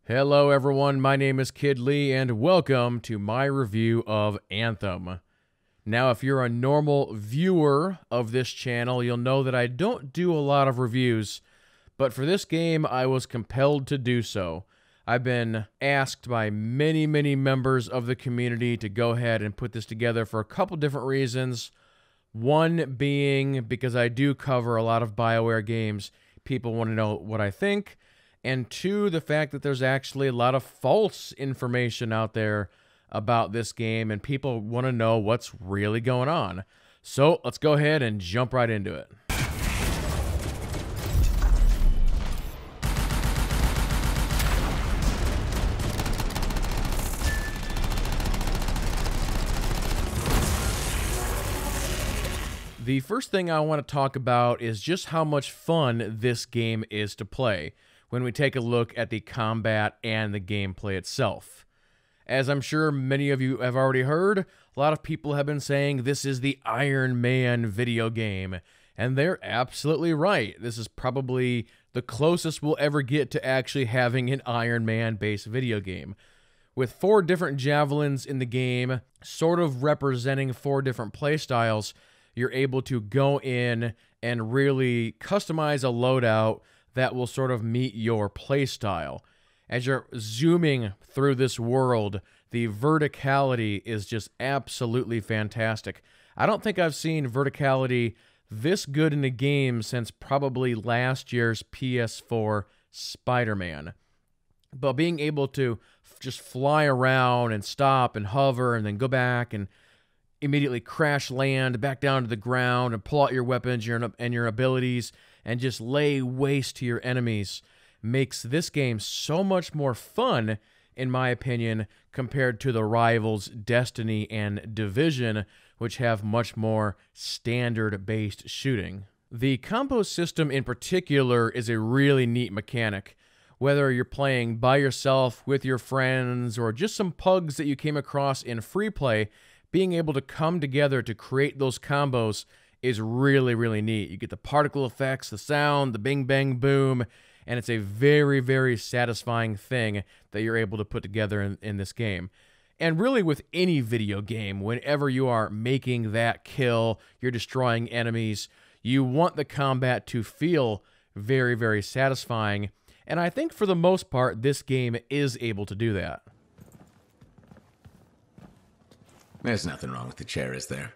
Hello everyone, my name is Kid Lee and welcome to my review of Anthem. Now if you're a normal viewer of this channel, you'll know that I don't do a lot of reviews, but for this game I was compelled to do so. I've been asked by many members of the community to go ahead and put this together for a couple different reasons. One being because I do cover a lot of BioWare games, people want to know what I think. And two, the fact that there's actually a lot of false information out there about this game, and people want to know what's really going on. So let's go ahead and jump right into it. The first thing I want to talk about is just how much fun this game is to play when we take a look at the combat and the gameplay itself. As I'm sure many of you have already heard, a lot of people have been saying this is the Iron Man video game, and they're absolutely right. This is probably the closest we'll ever get to actually having an Iron Man-based video game. With 4 different javelins in the game, sort of representing 4 different playstyles, you're able to go in and really customize a loadout that will sort of meet your playstyle. As you're zooming through this world, the verticality is just absolutely fantastic. I don't think I've seen verticality this good in a game since probably last year's PS4 Spider-Man. But being able to just fly around and stop and hover and then go back and immediately crash land back down to the ground and pull out your weapons and your abilities and just lay waste to your enemies makes this game so much more fun, in my opinion, compared to the rivals Destiny and Division, which have much more standard-based shooting. The combo system in particular is a really neat mechanic. Whether you're playing by yourself, with your friends, or just some pugs that you came across in free play, being able to come together to create those combos is really neat. You get the particle effects, the sound, the bing bang boom, and it's a very satisfying thing that you're able to put together in this game. And really with any video game, whenever you are making that kill, you're destroying enemies, you want the combat to feel very satisfying. And I think for the most part, this game is able to do that. There's nothing wrong with the chair, is there?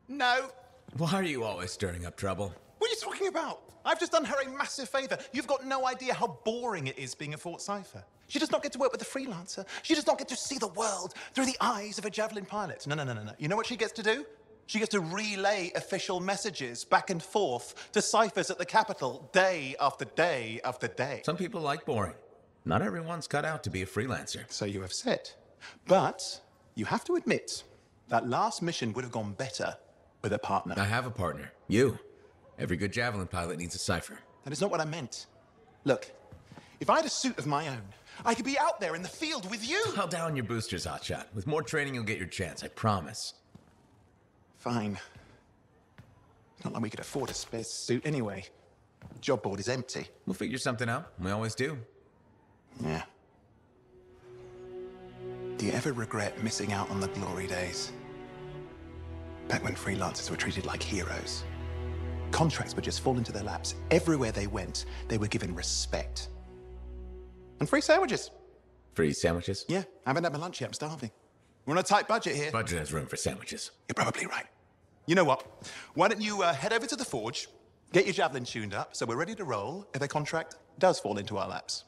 No. Why are you always stirring up trouble? What are you talking about? I've just done her a massive favor. You've got no idea how boring it is being a Fort Cypher. She does not get to work with a freelancer. She does not get to see the world through the eyes of a javelin pilot. No. You know what she gets to do? She gets to relay official messages back and forth to ciphers at the Capitol day after day after day. Some people like boring. Not everyone's cut out to be a freelancer. So you have said. But you have to admit, that last mission would have gone better with a partner. I have a partner. You. Every good javelin pilot needs a cipher. That is not what I meant. Look, if I had a suit of my own, I could be out there in the field with you. I'll down your boosters, hotshot. With more training, you'll get your chance, I promise. Fine. It's not like we could afford a spare suit anyway. The job board is empty. We'll figure something out. We always do. Yeah. Do you ever regret missing out on the glory days? Back when freelancers were treated like heroes. Contracts would just fall into their laps. Everywhere they went, they were given respect. And free sandwiches. Free sandwiches? Yeah, I haven't had my lunch yet. I'm starving. We're on a tight budget here. Budget has room for sandwiches. You're probably right. You know what? Why don't you head over to the forge, get your javelin tuned up, so we're ready to roll if a contract does fall into our laps.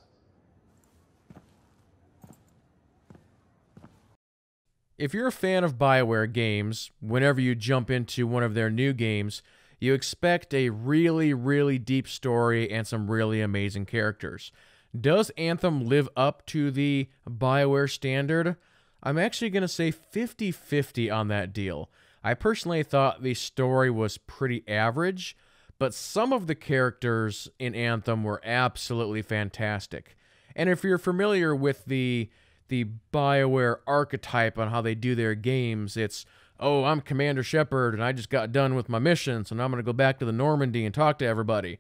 If you're a fan of BioWare games, whenever you jump into one of their new games, you expect a really deep story and some really amazing characters. Does Anthem live up to the BioWare standard? I'm actually going to say 50-50 on that deal. I personally thought the story was pretty average, but some of the characters in Anthem were absolutely fantastic. And if you're familiar with the BioWare archetype on how they do their games, it's, oh, I'm Commander Shepard and I just got done with my mission, so now I'm going to go back to the Normandy and talk to everybody.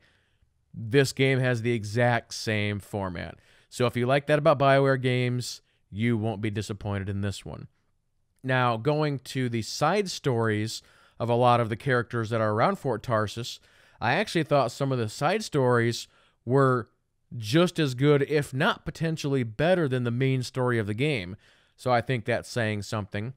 This game has the exact same format. So if you like that about BioWare games, you won't be disappointed in this one. Now, going to the side stories of a lot of the characters that are around Fort Tarsis, I actually thought some of the side stories were just as good, if not potentially better than the main story of the game. So I think that's saying something.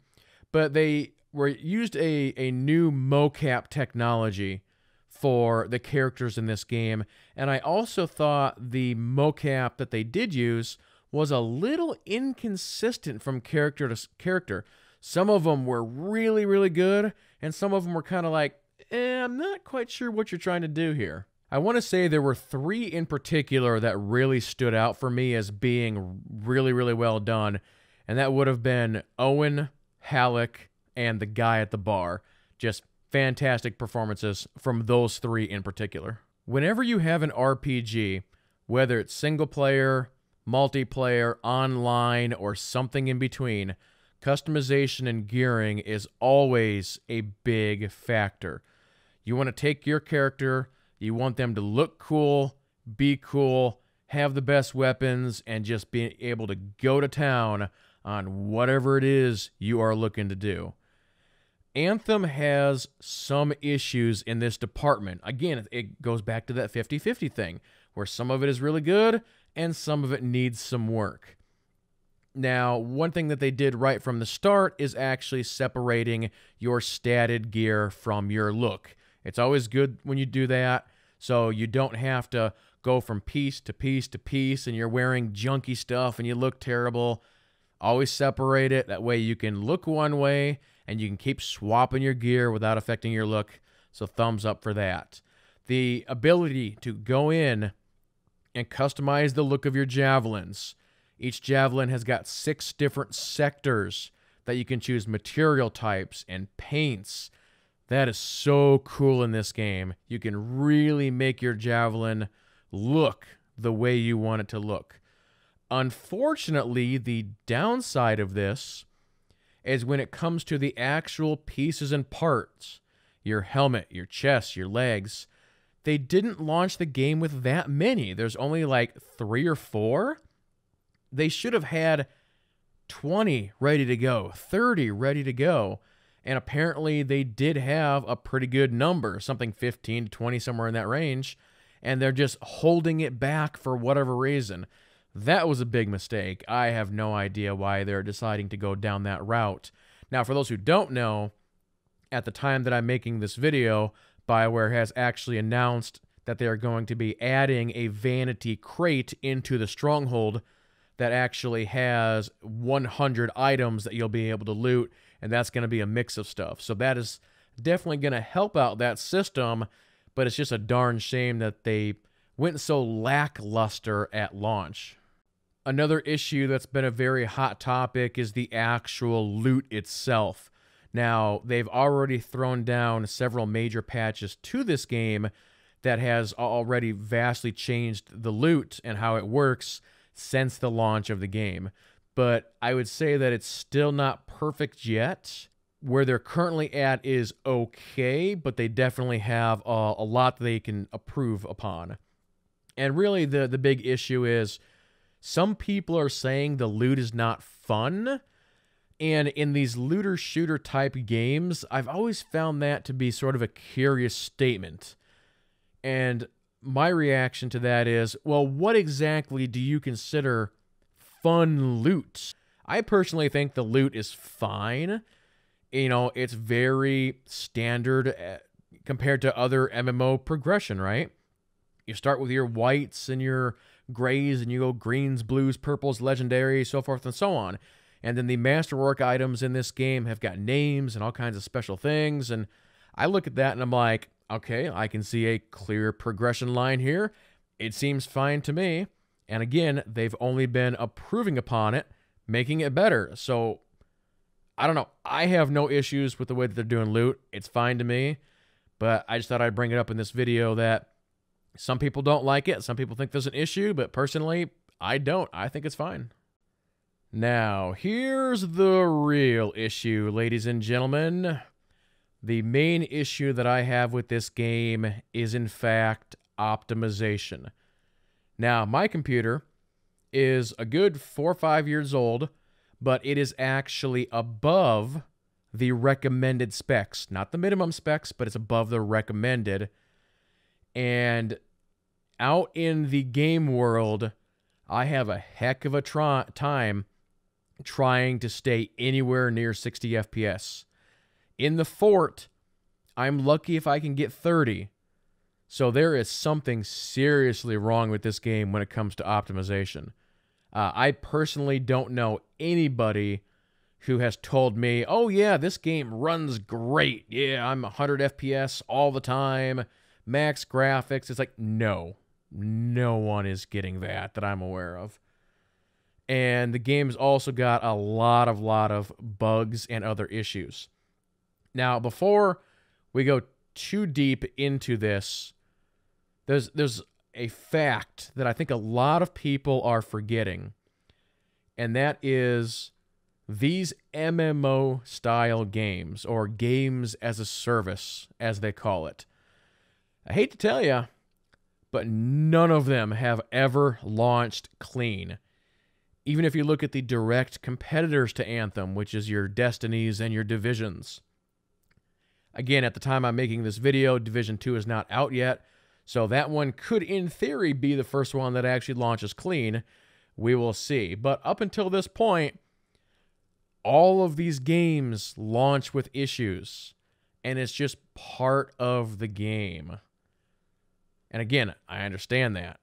But they used a new mocap technology for the characters in this game, and I also thought the mocap that they did use was a little inconsistent from character to character. Some of them were really, really good, and some of them were kind of like, I'm not quite sure what you're trying to do here. I want to say there were 3 in particular that really stood out for me as being really, really well done, and that would have been Owen, Halleck, and the guy at the bar. Just fantastic performances from those 3 in particular. Whenever you have an RPG, whether it's single player, multiplayer, online, or something in between, customization and gearing is always a big factor. You want to take your character, you want them to look cool, be cool, have the best weapons, and just be able to go to town on whatever it is you are looking to do. Anthem has some issues in this department. Again, it goes back to that 50-50 thing, where some of it is really good and some of it needs some work. Now, one thing that they did right from the start is actually separating your statted gear from your look. It's always good when you do that, so you don't have to go from piece to piece to piece and you're wearing junky stuff and you look terrible. Always separate it. That way you can look one way and you can keep swapping your gear without affecting your look. So thumbs up for that. The ability to go in and customize the look of your javelins. Each javelin has got 6 different sectors that you can choose material types and paints. That is so cool in this game. You can really make your javelin look the way you want it to look. Unfortunately, the downside of this is when it comes to the actual pieces and parts, your helmet, your chest, your legs, they didn't launch the game with that many. There's only like 3 or 4. They should have had 20 ready to go, 30 ready to go. And apparently they did have a pretty good number, something 15 to 20, somewhere in that range. And they're just holding it back for whatever reason. That was a big mistake. I have no idea why they're deciding to go down that route. Now, for those who don't know, at the time that I'm making this video, BioWare has actually announced that they are going to be adding a vanity crate into the stronghold that actually has 100 items that you'll be able to loot, and that's going to be a mix of stuff. So that is definitely going to help out that system, but it's just a darn shame that they went so lackluster at launch. Another issue that's been a very hot topic is the actual loot itself. Now, they've already thrown down several major patches to this game that has already vastly changed the loot and how it works since the launch of the game. But I would say that it's still not perfect yet. Where they're currently at is okay, but they definitely have a lot they can improve upon. And really the big issue is some people are saying the loot is not fun. And in these looter shooter type games, I've always found that to be sort of a curious statement. And my reaction to that is, well, what exactly do you consider fun loot? I personally think the loot is fine. You know, it's very standard compared to other MMO progression, right? You start with your whites and your grays, and you go greens, blues, purples, legendary, so forth and so on. And then the masterwork items in this game have got names and all kinds of special things. And I look at that and I'm like, okay, I can see a clear progression line here. It seems fine to me. And again, they've only been improving upon it, making it better. So, I don't know. I have no issues with the way that they're doing loot. It's fine to me. But I just thought I'd bring it up in this video that some people don't like it. Some people think there's an issue. But personally, I don't. I think it's fine. Now, here's the real issue, ladies and gentlemen. The main issue that I have with this game is, in fact, optimization. Now, my computer is a good 4 or 5 years old, but it is actually above the recommended specs. Not the minimum specs, but it's above the recommended. And out in the game world, I have a heck of a time trying to stay anywhere near 60 FPS. In the fort, I'm lucky if I can get 30. So there is something seriously wrong with this game when it comes to optimization. I personally don't know anybody who has told me, oh yeah, this game runs great. Yeah, I'm 100 FPS all the time, max graphics. It's like, no one is getting that I'm aware of. And the game's also got a lot of bugs and other issues. Now, before we go too deep into this, there's a fact that I think a lot of people are forgetting, and that is these MMO-style games, or games as a service, as they call it. I hate to tell you, but none of them have ever launched clean. Even if you look at the direct competitors to Anthem, which is your Destinies and your Divisions. Again, at the time I'm making this video, Division 2 is not out yet, so that one could, in theory, be the first one that actually launches clean. We will see. But up until this point, all of these games launch with issues, and it's just part of the game. And again, I understand that.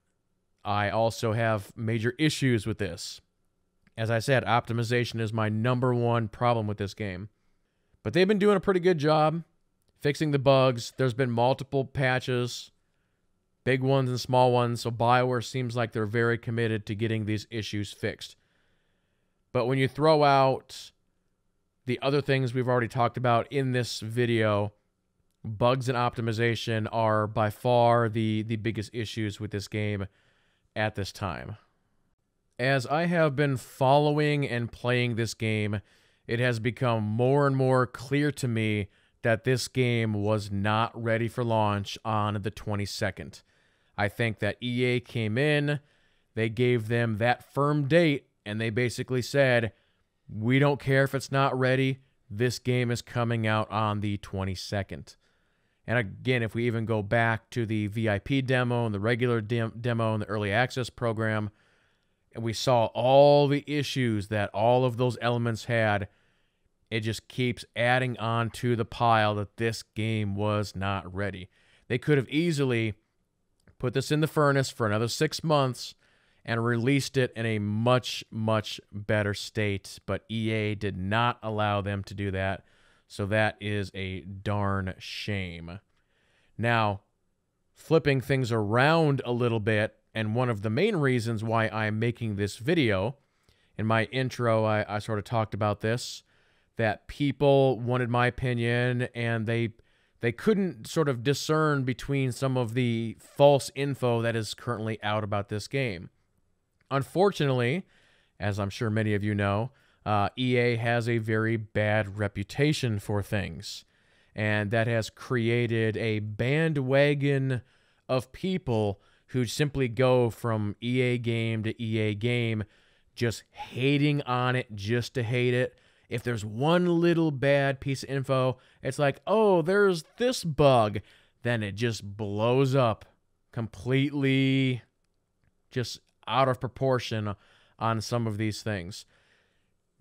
I also have major issues with this. As I said, optimization is my #1 problem with this game. But they've been doing a pretty good job fixing the bugs. There's been multiple patches, big ones and small ones, so BioWare seems like they're very committed to getting these issues fixed. But when you throw out the other things we've already talked about in this video, bugs and optimization are by far the biggest issues with this game at this time. As I have been following and playing this game, it has become more and more clear to me that this game was not ready for launch on the 22nd. I think that EA came in, they gave them that firm date, and they basically said, we don't care if it's not ready, this game is coming out on the 22nd. And again, if we even go back to the VIP demo and the regular demo and the early access program, and we saw all the issues that all of those elements had, it just keeps adding on to the pile that this game was not ready. They could have easily put this in the furnace for another 6 months and released it in a much better state, but EA did not allow them to do that, so that is a darn shame. Now, flipping things around a little bit, and one of the main reasons why I'm making this video, in my intro I sort of talked about this, that people wanted my opinion, and they couldn't sort of discern between some of the false info that is currently out about this game. Unfortunately, as I'm sure many of you know, EA has a very bad reputation for things, and that has created a bandwagon of people who simply go from EA game to EA game, just hating on it just to hate it. If there's one little bad piece of info, it's like, oh, there's this bug. Then it just blows up completely, just out of proportion on some of these things.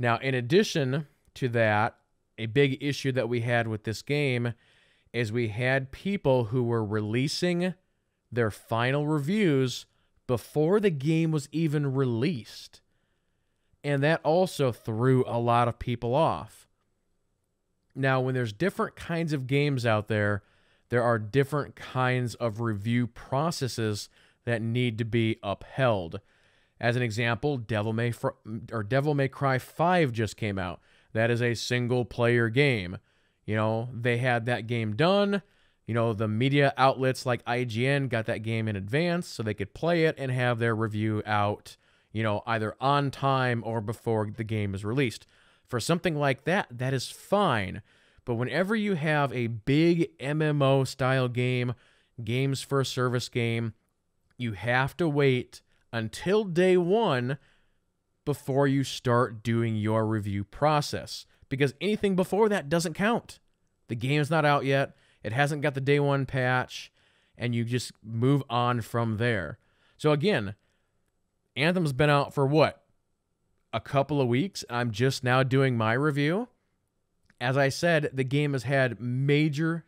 Now, in addition to that, a big issue that we had with this game is we had people who were releasing their final reviews before the game was even released. And that also threw a lot of people off. Now, when there's different kinds of games out there, there are different kinds of review processes that need to be upheld. As an example, Devil May Cry 5 just came out. That is a single-player game. You know, they had that game done. You know, the media outlets like IGN got that game in advance so they could play it and have their review out, you know, either on time or before the game is released. For something like that, that is fine. But whenever you have a big MMO-style game, games for a service game, you have to wait until day one before you start doing your review process, because anything before that doesn't count. The game's not out yet. It hasn't got the day one patch, and you just move on from there. So again, Anthem's been out for what? A couple of weeks. I'm just now doing my review. As I said, the game has had major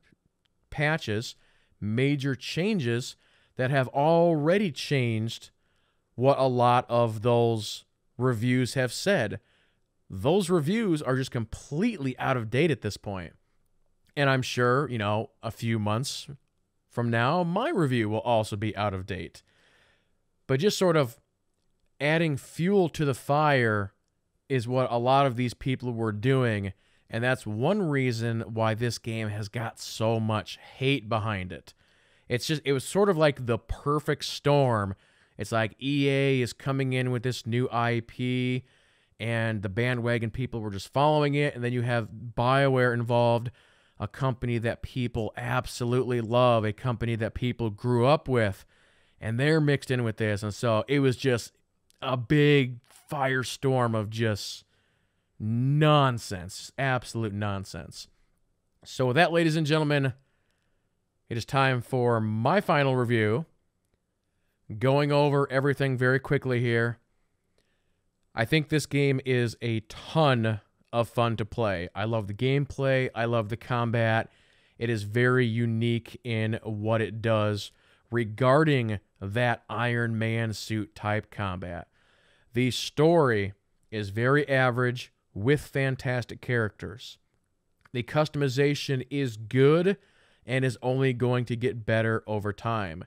patches, major changes that have already changed what a lot of those reviews have said. Those reviews are just completely out of date at this point. And I'm sure, you know, a few months from now, my review will also be out of date. But just sort of adding fuel to the fire is what a lot of these people were doing. And that's one reason why this game has got so much hate behind it. It was sort of like the perfect storm. It's like EA is coming in with this new IP, and the bandwagon people were just following it. And then you have BioWare involved, a company that people absolutely love, a company that people grew up with, and they're mixed in with this. And so it was just a big firestorm of just nonsense, absolute nonsense. So with that, ladies and gentlemen, it is time for my final review. Going over everything very quickly here. I think this game is a ton of fun to play. I love the gameplay. I love the combat. It is very unique in what it does regarding that Iron Man suit type combat. The story is very average with fantastic characters. The customization is good and is only going to get better over time.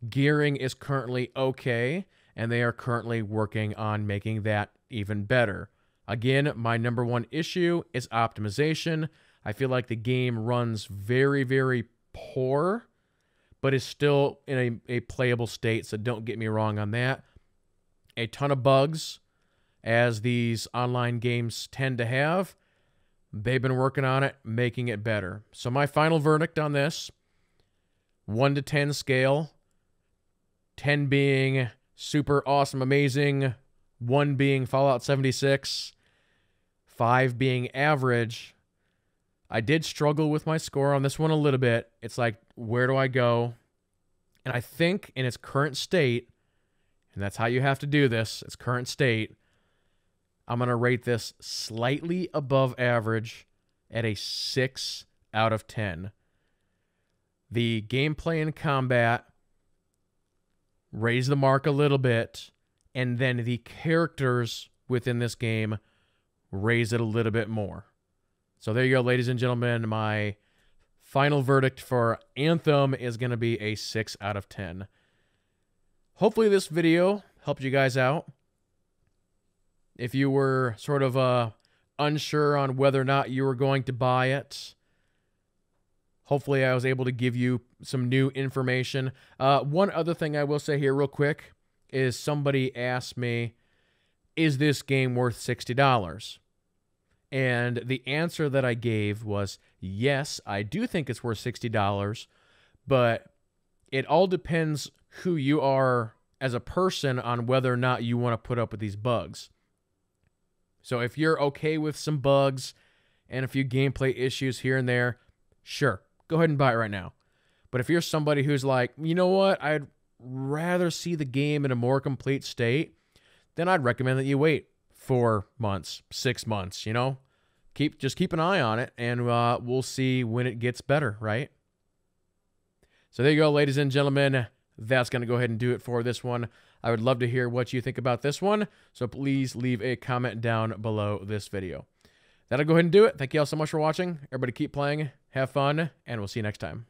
Gearing is currently okay, and they are currently working on making that even better. Again, my number one issue is optimization. I feel like the game runs very, very poor, but is still in a playable state, so don't get me wrong on that. A ton of bugs, as these online games tend to have. They've been working on it, making it better. So my final verdict on this, 1 to 10 scale, 10 being super awesome, amazing, 1 being Fallout 76, 5 being average. I did struggle with my score on this one a little bit. It's like, where do I go? And I think in its current state, and that's how you have to do this, its current state, I'm going to rate this slightly above average at a 6 out of 10. The gameplay and combat raise the mark a little bit, and then the characters within this game raise it a little bit more. So there you go, ladies and gentlemen. My final verdict for Anthem is going to be a 6 out of 10. Hopefully this video helped you guys out. If you were sort of unsure on whether or not you were going to buy it, hopefully I was able to give you some new information. One other thing I will say here real quick is somebody asked me, is this game worth $60? And the answer that I gave was, yes, I do think it's worth $60, but it all depends who you are as a person on whether or not you want to put up with these bugs. So if you're okay with some bugs and a few gameplay issues here and there, sure, go ahead and buy it right now. But if you're somebody who's like, you know what, I'd rather see the game in a more complete state, then I'd recommend that you wait 4 months, 6 months, you know? Just keep an eye on it, and we'll see when it gets better, right? So there you go, ladies and gentlemen. That's going to go ahead and do it for this one. I would love to hear what you think about this one, so please leave a comment down below this video. That'll go ahead and do it. Thank you all so much for watching. Everybody keep playing, have fun, and we'll see you next time.